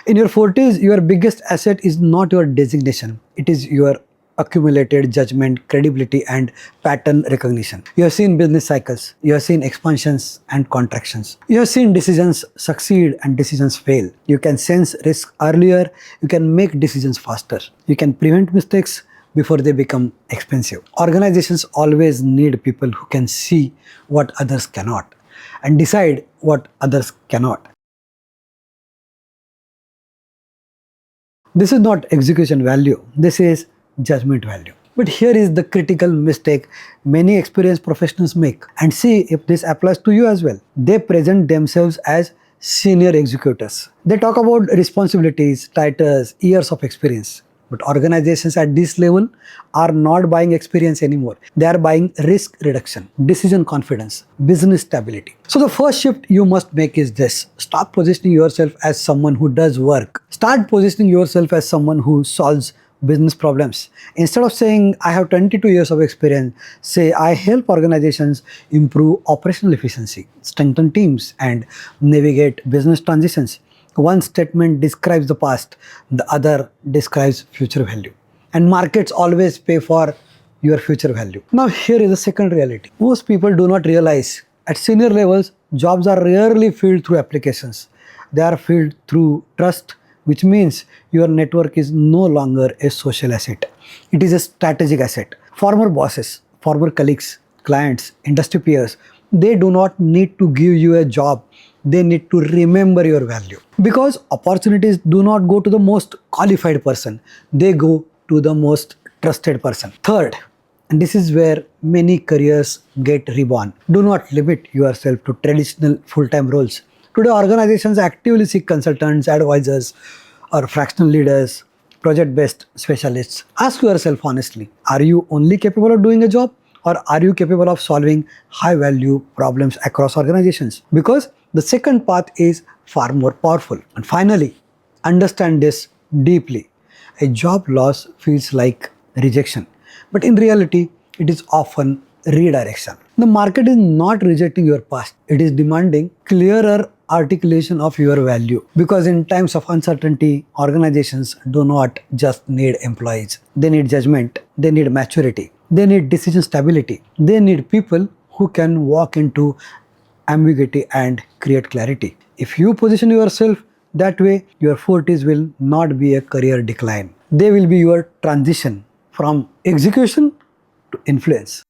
In your 40s, your biggest asset is not your designation, it is your accumulated judgment, credibility, and pattern recognition. You have seen business cycles, you have seen expansions and contractions, you have seen decisions succeed and decisions fail. You can sense risk earlier, you can make decisions faster, you can prevent mistakes before they become expensive. Organizations always need people who can see what others cannot and decide what others cannot. This is not execution value, this is judgment value. But here is the critical mistake many experienced professionals make, and see if this applies to you as well. They present themselves as senior executors. They talk about responsibilities, titles, years of experience. But organizations at this level are not buying experience anymore. They are buying risk reduction, decision confidence, business stability. So the first shift you must make is this. Stop positioning yourself as someone who does work. Start positioning yourself as someone who solves business problems. Instead of saying, I have 22 years of experience, say, I help organizations improve operational efficiency, strengthen teams, and navigate business transitions. One statement describes the past, the other describes future value. And markets always pay for your future value. Now, here is the second reality. Most people do not realize at senior levels, jobs are rarely filled through applications. They are filled through trust, which means your network is no longer a social asset. It is a strategic asset. Former bosses, former colleagues, clients, industry peers, they do not need to give you a job. They need to remember your value. Because opportunities do not go to the most qualified person. They go to the most trusted person. Third, and this is where many careers get reborn. Do not limit yourself to traditional full-time roles. Today, organizations actively seek consultants, advisors, or fractional leaders, project-based specialists. Ask yourself honestly, are you only capable of doing a job, or are you capable of solving high-value problems across organizations? Because the second path is far more powerful. And finally, understand this deeply. A job loss feels like rejection, but in reality, it is often redirection. The market is not rejecting your past, it is demanding clearer articulation of your value. Because in times of uncertainty, organizations do not just need employees, they need judgment, they need maturity, they need decision stability, they need people who can walk into ambiguity and create clarity. If you position yourself that way, your 40s will not be a career decline. They will be your transition from execution to influence.